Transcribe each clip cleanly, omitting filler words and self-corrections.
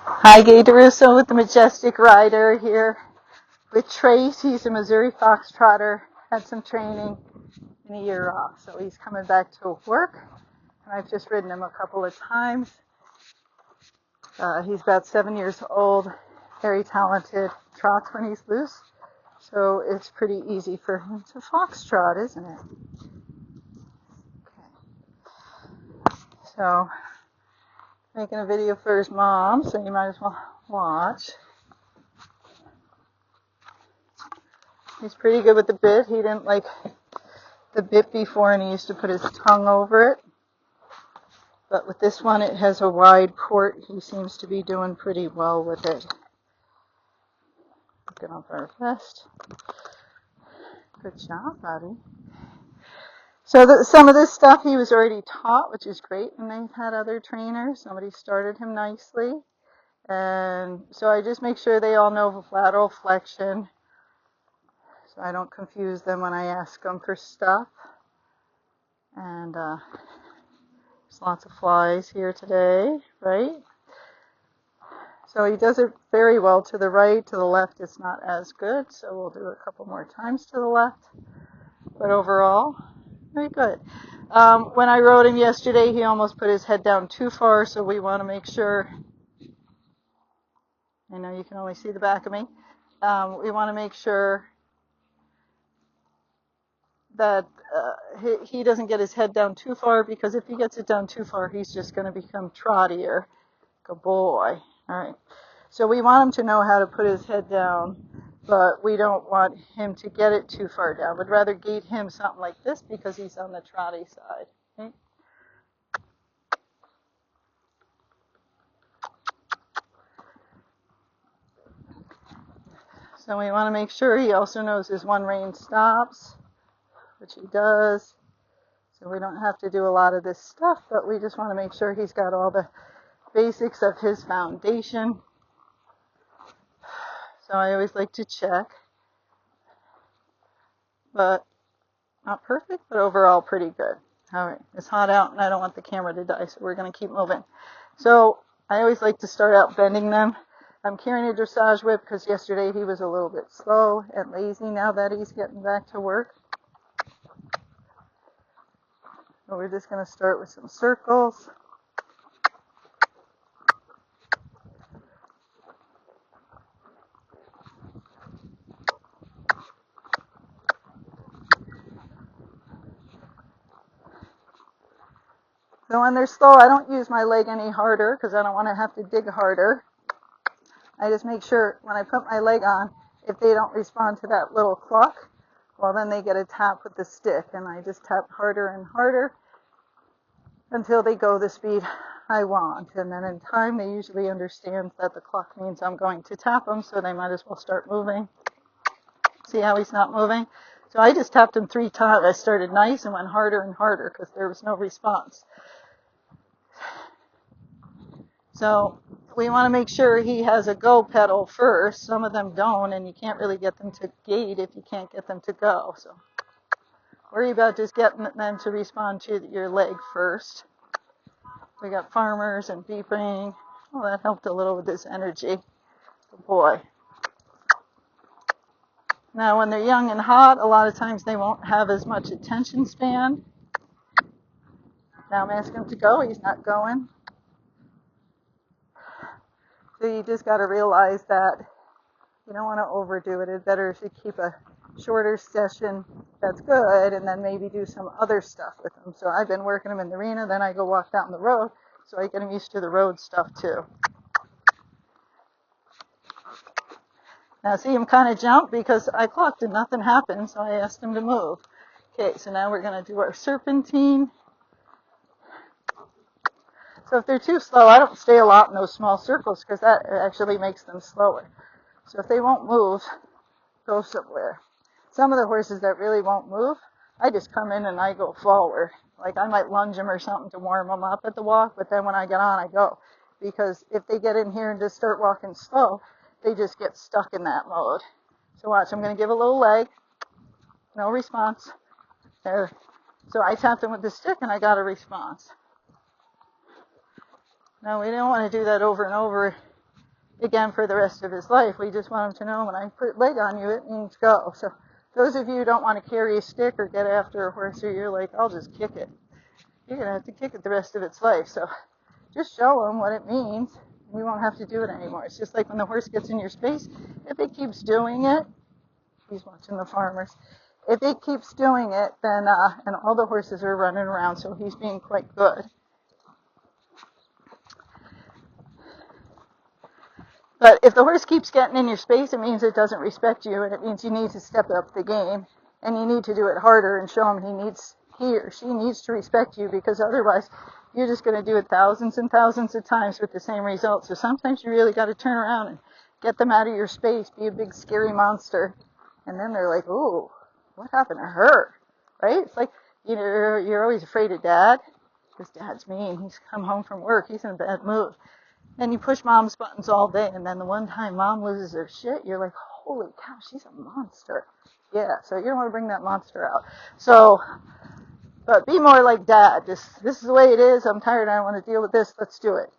Hi, Gaye DeRusso with the Majestic rider here with Trace. He's a Missouri fox trotter, had some training and a year off, so he's coming back to work, and I've just ridden him a couple of times. He's about 7 years old, very talented, trots when he's loose, so it's pretty easy for him to foxtrot, isn't it? Okay. So, making a video for his mom, so you might as well watch. He's pretty good with the bit. He didn't like the bit before, and he used to put his tongue over it. But with this one, it has a wide port. He seems to be doing pretty well with it. Looking up our vest. Good job, buddy. So some of this stuff he was already taught, which is great, and they've had other trainers. Somebody started him nicely. And so I just make sure they all know lateral flexion, so I don't confuse them when I ask them for stuff. And there's lots of flies here today, right? So he does it very well to the right. To the left, it's not as good, so we'll do a couple more times to the left. But overall, very good. When I rode him yesterday, he almost put his head down too far, so we want to make sure. I know you can only see the back of me. We want to make sure that he doesn't get his head down too far, because if he gets it down too far, he's just going to become trottier. Good boy. All right. So we want him to know how to put his head down, but we don't want him to get it too far down. We'd rather gait him something like this because he's on the trotty side. Okay? So we want to make sure he also knows his one rein stops, which he does. So we don't have to do a lot of this stuff, but we just want to make sure he's got all the basics of his foundation. So I always like to check, but not perfect, but overall pretty good. All right, it's hot out and I don't want the camera to die, so we're going to keep moving. So I always like to start out bending them. I'm carrying a dressage whip because yesterday he was a little bit slow and lazy now that he's getting back to work. So we're just going to start with some circles. So when they're slow, I don't use my leg any harder because I don't want to have to dig harder. I just make sure when I put my leg on, if they don't respond to that little cluck, well, then they get a tap with the stick, and I just tap harder and harder until they go the speed I want. And then in time, they usually understand that the cluck means I'm going to tap them, so they might as well start moving. See how he's not moving? So I just tapped him 3 times. I started nice and went harder and harder because there was no response. So we want to make sure he has a go pedal first. Some of them don't, and you can't really get them to gait if you can't get them to go. So worry about just getting them to respond to your leg first. We got farmers and beeping. Oh, that helped a little with this energy. Good boy. Now, when they're young and hot, a lot of times they won't have as much attention span. Now I'm asking him to go. He's not going. So you just got to realize that you don't want to overdo it. It's better if you keep a shorter session that's good and then maybe do some other stuff with them. So I've been working them in the arena, then I go walk down the road, so I get them used to the road stuff too. Now see him kind of jump because I clocked and nothing happened, so I asked him to move. Okay, so now we're going to do our serpentine. So if they're too slow, I don't stay a lot in those small circles because that actually makes them slower. So if they won't move, go somewhere. Some of the horses that really won't move, I just come in and I go forward. Like I might lunge them or something to warm them up at the walk, but then when I get on, I go. Because if they get in here and just start walking slow, they just get stuck in that mode. So watch, I'm going to give a little leg. No response. There. So I tapped him with the stick and I got a response. Now we don't want to do that over and over again for the rest of his life. We just want him to know when I put leg on you, it means go. So those of you who don't want to carry a stick or get after a horse, or you're like, I'll just kick it. You're going to have to kick it the rest of its life. So just show him what it means. We won't have to do it anymore. It's just like when the horse gets in your space, if it keeps doing it, he's watching the farmers. If it keeps doing it, then, and all the horses are running around, so he's being quite good. But if the horse keeps getting in your space, it means it doesn't respect you, and it means you need to step up the game, and you need to do it harder and show him he or she needs to respect you, because otherwise you're just going to do it thousands and thousands of times with the same result. So sometimes you really got to turn around and get them out of your space, be a big scary monster, and then they're like, ooh, what happened to her, right? It's like, you're always afraid of Dad, because Dad's mean. He's come home from work. He's in a bad mood. Then you push Mom's buttons all day, and then the one time Mom loses her shit, you're like, holy cow, she's a monster. Yeah, so you don't want to bring that monster out. So, but be more like Dad. This is the way it is. I'm tired. I don't want to deal with this. Let's do it.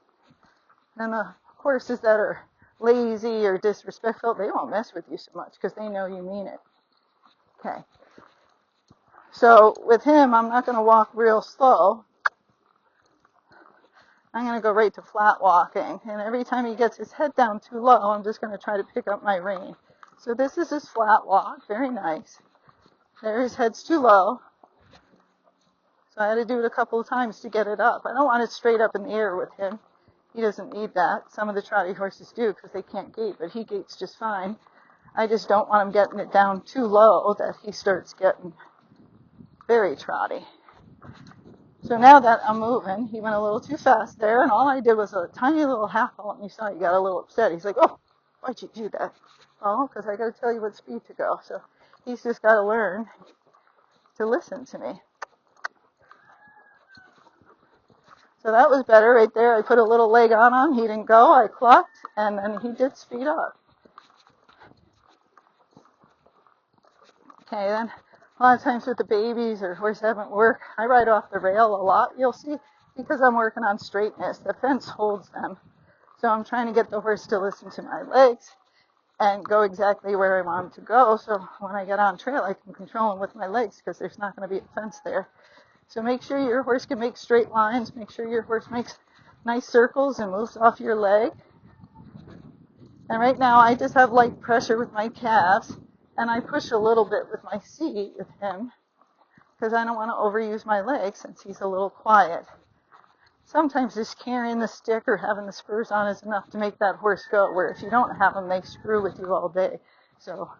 And the horses that are lazy or disrespectful, they won't mess with you so much because they know you mean it. Okay. So with him, I'm not going to walk real slow. I'm going to go right to flat walking. And every time he gets his head down too low, I'm just going to try to pick up my rein. So this is his flat walk. Very nice. There, his head's too low. So I had to do it a couple of times to get it up. I don't want it straight up in the air with him. He doesn't need that. Some of the trotty horses do because they can't gait, but he gaits just fine. I just don't want him getting it down too low that he starts getting very trotty. So now that I'm moving, he went a little too fast there, and all I did was a tiny little half halt, and you saw he got a little upset. He's like, oh, why'd you do that? Oh, because I got to tell you what speed to go. So he's just got to learn to listen to me. So that was better right there. I put a little leg on him. He didn't go. I clucked, and then he did speed up. Okay, then a lot of times with the babies or horses haven't worked, I ride off the rail a lot. You'll see, because I'm working on straightness, the fence holds them. So I'm trying to get the horse to listen to my legs and go exactly where I want him to go. So when I get on trail, I can control him with my legs because there's not going to be a fence there. So make sure your horse can make straight lines. Make sure your horse makes nice circles and moves off your leg. And right now I just have light pressure with my calves. And I push a little bit with my seat with him because I don't want to overuse my legs since he's a little quiet. Sometimes just carrying the stick or having the spurs on is enough to make that horse go, where if you don't have them, they screw with you all day. So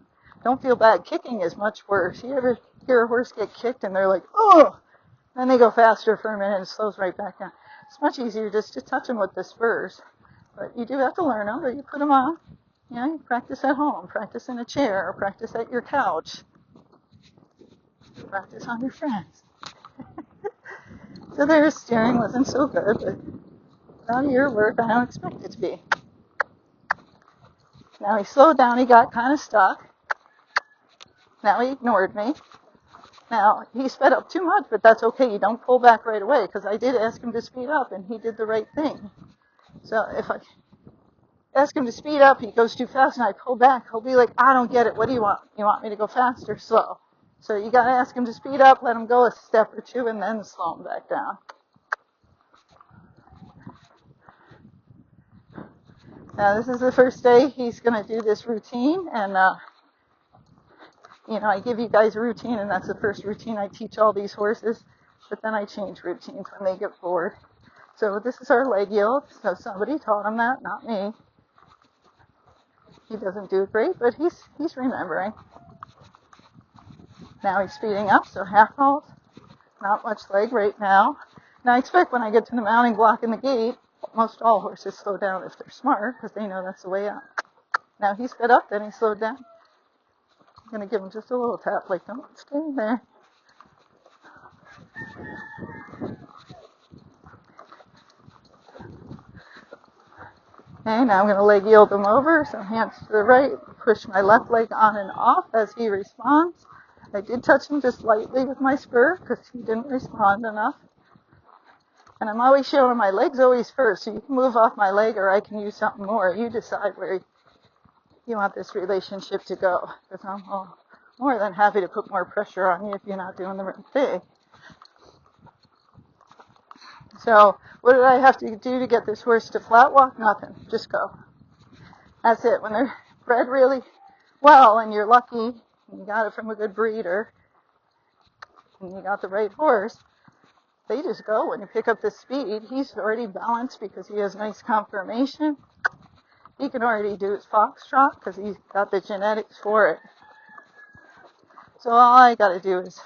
don't feel bad. Kicking is much worse. You ever hear a horse get kicked and they're like, oh, then they go faster for a minute and it slows right back down. It's much easier just to touch them with the spurs. But you do have to learn them, but you put them on. You know, you practice at home, practice in a chair, or practice at your couch. Practice on your friends. So their steering wasn't so good, but without your work, I don't expect it to be. Now he slowed down, he got kind of stuck. Now he ignored me. Now he sped up too much, but that's okay. You don't pull back right away, because I did ask him to speed up, and he did the right thing. So if I ask him to speed up, he goes too fast, and I pull back, he'll be like, I don't get it. What do you want? You want me to go fast or slow? So you got to ask him to speed up, let him go a step or two, and then slow him back down. Now this is the first day he's going to do this routine, and I give you guys a routine, and that's the first routine I teach all these horses, but then I change routines when they get bored. So this is our leg yield, so somebody taught him that, not me. He doesn't do it great, but he's remembering. Now he's speeding up, so half halt, not much leg right now. Now I expect when I get to the mounting block in the gate, most all horses slow down if they're smart, because they know that's the way up. Now he sped up, then he slowed down. I'm going to give him just a little tap, like, don't stay there. Okay, now I'm going to leg yield him over, so hands to the right, push my left leg on and off as he responds. I did touch him just lightly with my spur because he didn't respond enough. And I'm always showing my leg's always first, so you can move off my leg or I can use something more. You decide where you want this relationship to go, because I'm more than happy to put more pressure on you if you're not doing the right thing. So what did I have to do to get this horse to flat walk? Nothing. Just go. That's it. When they're bred really well and you're lucky, and you got it from a good breeder, and you got the right horse, they just go. When you pick up the speed, he's already balanced because he has nice conformation. He can already do his foxtrot because he's got the genetics for it. So all I got to do is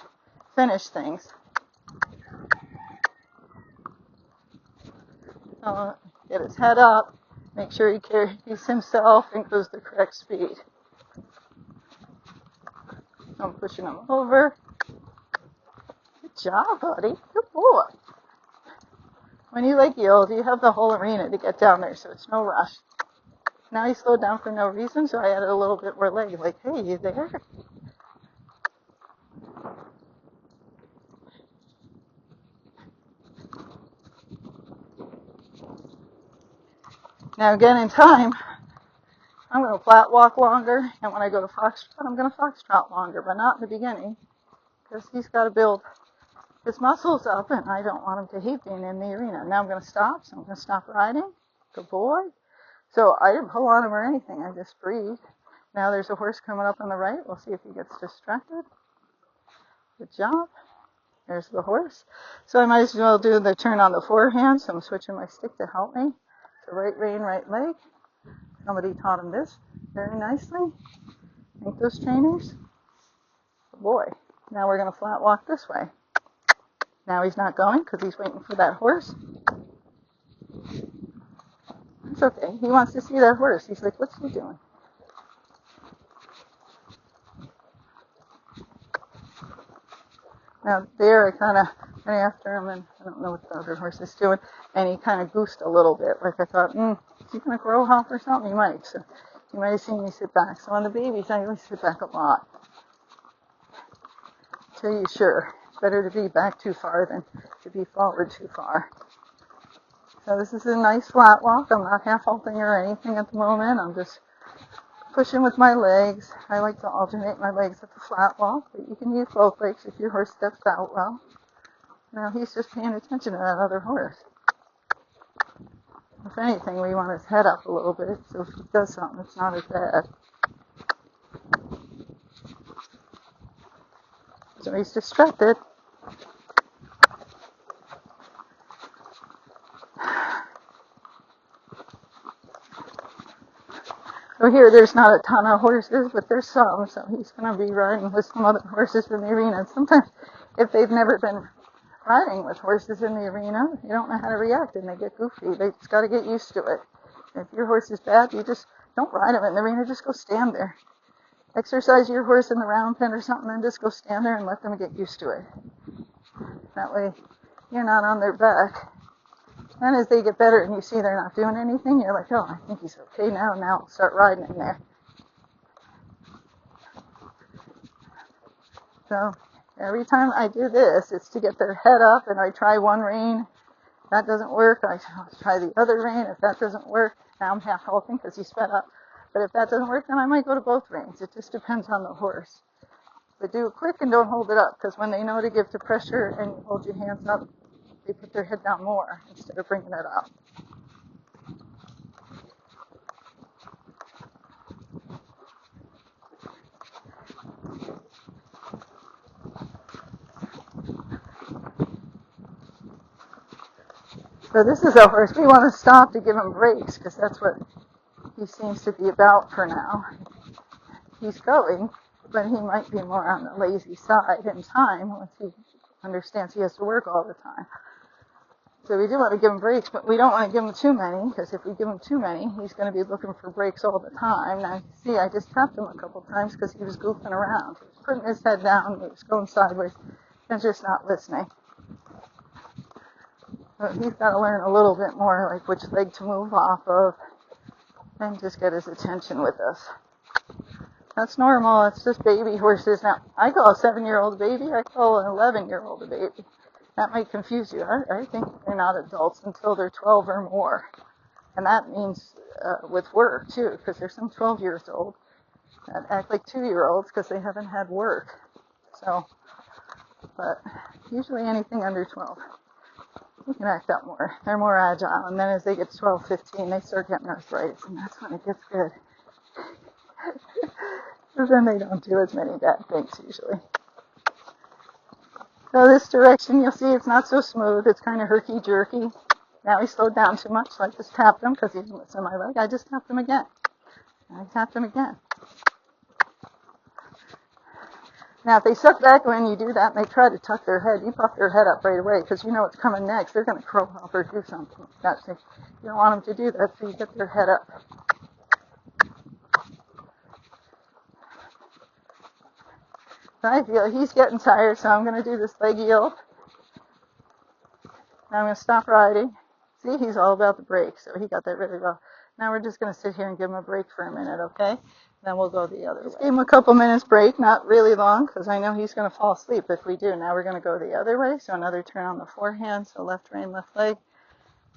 finish things. Get his head up, make sure he carries himself and goes the correct speed. So I'm pushing him over. Good job, buddy. Good boy. When you yield, you have the whole arena to get down there, so it's no rush. Now he slowed down for no reason, so I added a little bit more leg. Hey, you there? Now again, in time, I'm going to flat walk longer, and when I go to foxtrot, I'm going to foxtrot longer, but not in the beginning, because he's got to build his muscles up, and I don't want him to hate being in the arena. Now I'm going to stop, so I'm going to stop riding. Good boy. So I didn't pull on him or anything, I just breathed. Now there's a horse coming up on the right. We'll see if he gets distracted. Good job. There's the horse. So I might as well do the turn on the forehand, so I'm switching my stick to help me. So right rein, right leg. Somebody taught him this very nicely. Thank those trainers. Good boy. Now we're going to flat walk this way. Now he's not going because he's waiting for that horse. It's okay. He wants to see that horse. He's like, what's he doing? Now there I kind of went after him, and I don't know what the other horse is doing, and he kind of goosed a little bit. I thought, is he going to grow off or something? He might. So you might have seen me sit back. So on the babies, I always sit back a lot. Until you're sure. It's better to be back too far than to be forward too far. So this is a nice flat walk. I'm not half halting or anything at the moment. I'm just pushing with my legs. I like to alternate my legs at the flat walk, but you can use both legs if your horse steps out well. Now he's just paying attention to that other horse. If anything, we want his head up a little bit, so if he does something, it's not as bad. So he's distracted. So here, there's not a ton of horses, but there's some, so he's going to be riding with some other horses in the arena. And sometimes, if they've never been riding with horses in the arena, you don't know how to react, and they get goofy. They just got to get used to it. If your horse is bad, you just don't ride him in the arena, just go stand there. Exercise your horse in the round pen or something, and just go stand there and let them get used to it. That way, you're not on their back. And as they get better and you see they're not doing anything, you're like, oh, I think he's okay now. Now I'll start riding in there. So every time I do this, it's to get their head up, and I try one rein. If that doesn't work, I try the other rein. If that doesn't work, now I'm half halting because he's fed up. But if that doesn't work, then I might go to both reins. It just depends on the horse. But do it quick and don't hold it up, because when they know to give to pressure and you hold your hands up, they put their head down more instead of bringing it up. So this is a horse. We want to stop to give him breaks, because that's what he seems to be about for now. He's going, but he might be more on the lazy side in time once he understands he has to work all the time. So we do want to give him breaks, but we don't want to give him too many, because if we give him too many, he's going to be looking for breaks all the time. Now, see, I just tapped him a couple times because he was goofing around. He was putting his head down, he was going sideways, and just not listening. So he's got to learn a little bit more, like which leg to move off of, and just get his attention with us. That's normal. It's just baby horses. Now, I call a 7-year-old a baby. I call an 11-year-old a baby. That might confuse you. I think they're not adults until they're 12 or more. And that means with work, too, because there's some 12 years old that act like 2-year-olds because they haven't had work. So, but usually anything under 12, they can act up more. They're more agile. And then as they get 12, 15, they start getting arthritis, and that's when it gets good. So then they don't do as many bad things usually. So this direction, you'll see it's not so smooth. It's kind of herky-jerky. Now he slowed down too much, so I just tapped him because he's missing my leg. I just tapped him again. And I tapped him again. Now, if they suck back when you do that and they try to tuck their head, you puff their head up right away because you know what's coming next. They're going to crow up or do something like that. So you don't want them to do that, so you get their head up. So I feel he's getting tired, so I'm going to do this leg yield. Now I'm going to stop riding. See, he's all about the break, so he got that really well. Now we're just going to sit here and give him a break for a minute, okay? Then we'll go the other way. Just give him a couple minutes break, not really long, because I know he's going to fall asleep if we do. Now we're going to go the other way, so another turn on the forehand, so left rein, left leg.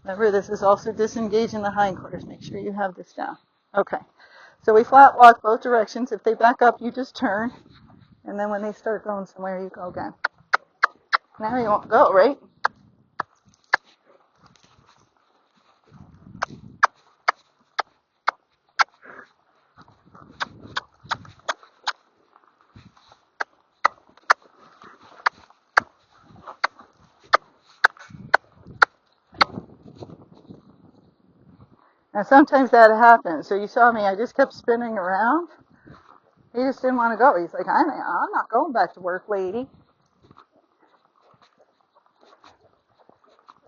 Remember, this is also disengaging the hindquarters. Make sure you have this down. Okay, so we flat walk both directions. If they back up, you just turn, and then when they start going somewhere, you go again. Now you won't go, right? Now sometimes that happens. So you saw me, I just kept spinning around. He just didn't want to go. He's like, I'm not going back to work, lady.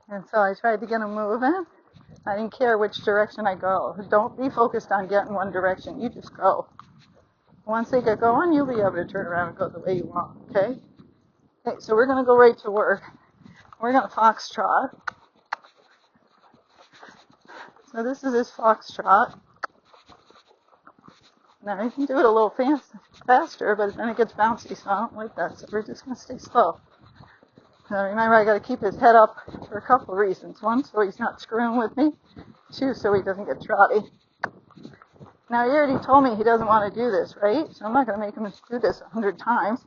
And so I tried to get him moving. I didn't care which direction I go. Don't be focused on getting one direction. You just go. Once they get going, you'll be able to turn around and go the way you want, okay? Okay, so we're going to go right to work. We're going to foxtrot. So this is his foxtrot. Now you can do it a little faster, but then it gets bouncy, so I don't like that. So we're just going to stay slow. Now remember, I got to keep his head up for a couple of reasons. One, so he's not screwing with me. Two, so he doesn't get trotty. Now he already told me he doesn't want to do this, right? So I'm not going to make him do this 100 times.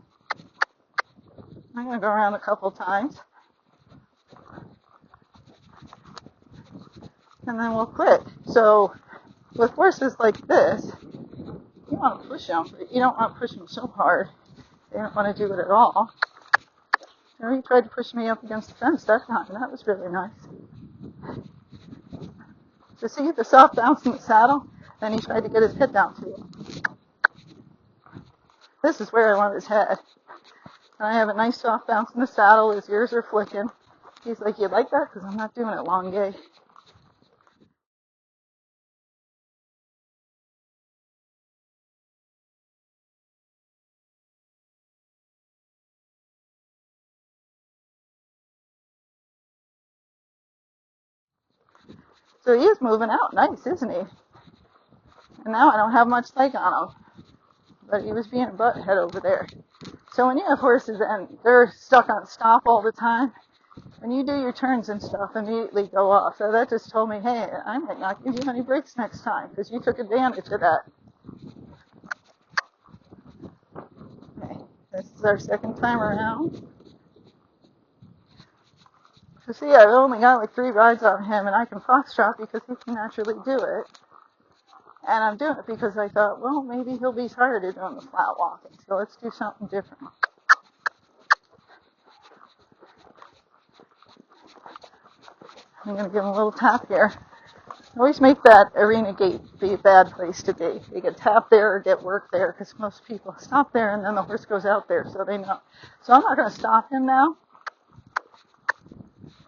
I'm going to go around a couple times. And then we'll quit. So with horses like this, you want to push them, but you don't want to push them so hard. They don't want to do it at all. So he tried to push me up against the fence that time. That was really nice. So see the soft bounce in the saddle? Then he tried to get his head down to it. This is where I want his head. And I have a nice soft bounce in the saddle. His ears are flicking. He's like, you like that? Because I'm not doing it long, Gaye. So he is moving out nice, isn't he? And now I don't have much leg on him. But he was being a butthead over there. So when you have horses and they're stuck on stop all the time, when you do your turns and stuff, immediately go off. So that just told me, hey, I might not give you any breaks next time because you took advantage of that. Okay, this is our second time around. So see, I've only got like 3 rides on him, and I can foxtrot because he can naturally do it. And I'm doing it because I thought, well, maybe he'll be tired of doing the flat walking, so let's do something different. I'm going to give him a little tap here. Always make that arena gate be a bad place to be. You get tap there or get work there because most people stop there and then the horse goes out there, so they know. So I'm not going to stop him now.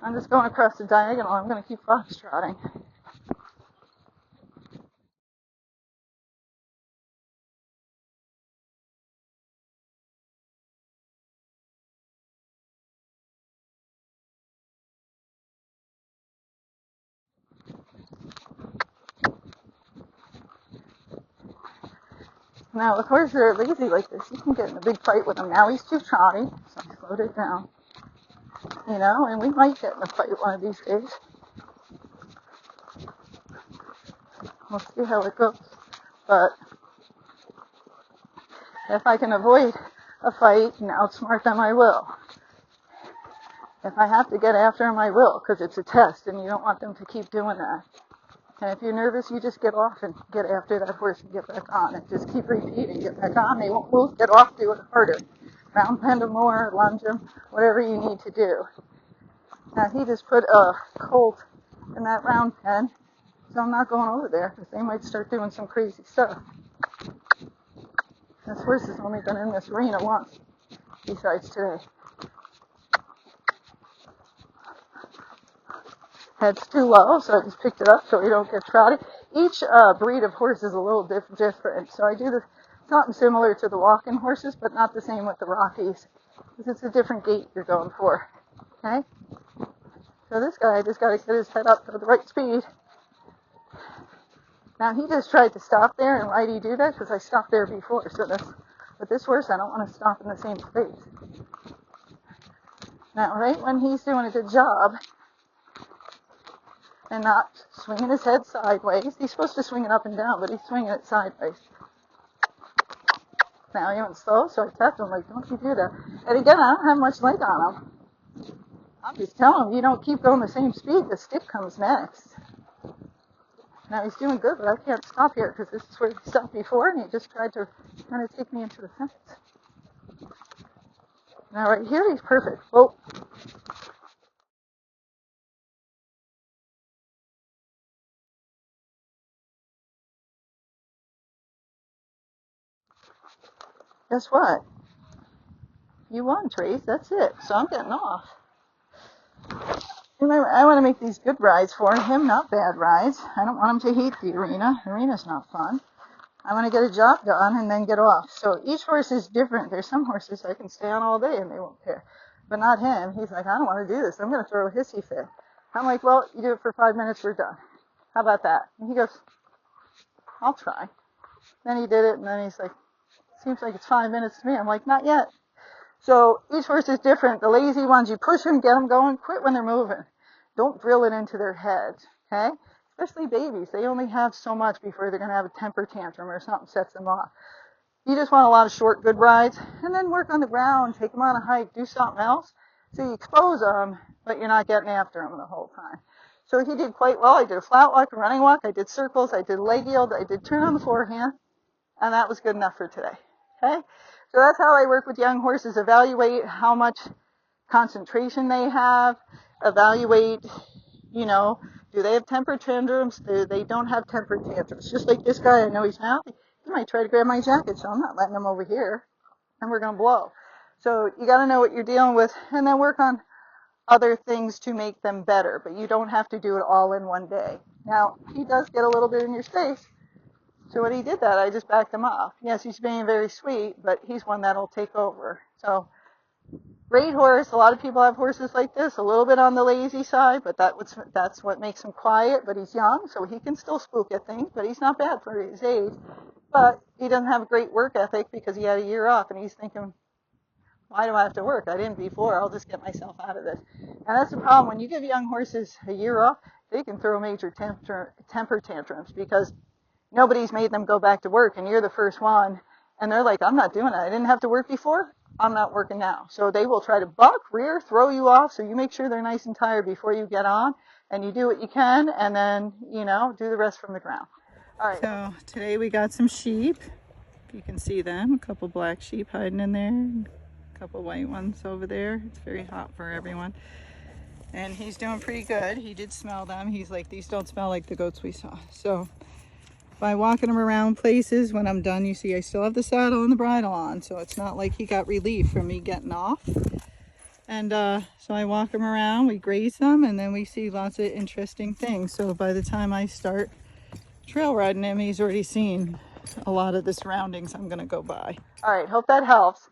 I'm just going across the diagonal. I'm going to keep foxtrotting. Now, with horses that are lazy like this, you can get in a big fight with them. Now he's too trotty, so I slowed it down. you know, and we might get in a fight one of these days. We'll see how it goes. But if I can avoid a fight and outsmart them, I will. If I have to get after them, I will, because it's a test and you don't want them to keep doing that. And if you're nervous, you just get off and get after that horse and get back on. And just keep repeating, get back on. They won't move, get off, do it harder. Round pen them more, lunge them, whatever you need to do. Now, he just put a colt in that round pen, so I'm not going over there, because they might start doing some crazy stuff. This horse has only been in this arena once, besides today. Head's too low, so I just picked it up so we don't get trotted. Each breed of horse is a little different, so I do something similar to the walking horses, but not the same with the Rockies, because it's a different gait you're going for. Okay? So this guy just got to get his head up to the right speed. Now he just tried to stop there, and why did he do that? Because I stopped there before. So with this horse, I don't want to stop in the same place. Now, right when he's doing a good job, and not swinging his head sideways. He's supposed to swing it up and down, but he's swinging it sideways. Now he went slow, so I tapped him like, don't you do that. And again, I don't have much leg on him. I'm just telling him, you don't keep going the same speed, the stick comes next. Now he's doing good, but I can't stop here because this is where he stopped before, and he just tried to kind of take me into the fence. Now right here, he's perfect. Whoa. Guess what? You won, Trace. That's it. So I'm getting off. Remember, I want to make these good rides for him, not bad rides. I don't want him to hate the arena. The arena's not fun. I want to get a job done and then get off. So each horse is different. There's some horses I can stay on all day and they won't care. But not him. He's like, I don't want to do this. I'm going to throw a hissy fit. I'm like, well, you do it for 5 minutes, we're done. How about that? And he goes, I'll try. Then he did it, and then he's like, seems like it's 5 minutes to me. I'm like, not yet. So each horse is different. The lazy ones, you push them, get them going, quit when they're moving. Don't drill it into their heads, okay? Especially babies. They only have so much before they're going to have a temper tantrum or something sets them off. You just want a lot of short, good rides, and then work on the ground, take them on a hike, do something else. So you expose them, but you're not getting after them the whole time. So he did quite well. I did a flat walk, a running walk, I did circles, I did leg yield, I did turn on the forehand, and that was good enough for today. Okay? So that's how I work with young horses. Evaluate how much concentration they have. Evaluate, you know, do they have temper tantrums? Do they don't have temper tantrums? Just like this guy, I know he's mouthy. He might try to grab my jacket, so I'm not letting him over here. And we're going to blow. So you got to know what you're dealing with and then work on other things to make them better. But you don't have to do it all in one day. Now, he does get a little bit in your space. So when he did that, I just backed him off. Yes, he's being very sweet, but he's one that'll take over. So, great horse. A lot of people have horses like this, a little bit on the lazy side, but that's what makes him quiet. But he's young, so he can still spook at things, but he's not bad for his age. But he doesn't have a great work ethic because he had a year off, and he's thinking, why do I have to work? I didn't before. I'll just get myself out of this. And that's the problem. When you give young horses a year off, they can throw major temper tantrums because nobody's made them go back to work, and you're the first one. And they're like, I'm not doing it. I didn't have to work before. I'm not working now. So they will try to buck, rear, throw you off. So you make sure they're nice and tired before you get on. And you do what you can, and then, you know, do the rest from the ground. All right. So today we got some sheep. You can see them. A couple black sheep hiding in there. A couple white ones over there. It's very hot for everyone. And he's doing pretty good. He did smell them. He's like, these don't smell like the goats we saw. So by walking him around places, when I'm done, you see I still have the saddle and the bridle on, so it's not like he got relief from me getting off. And so I walk him around, we graze them, and then we see lots of interesting things. So by the time I start trail riding him, he's already seen a lot of the surroundings I'm going to go by. All right, hope that helps.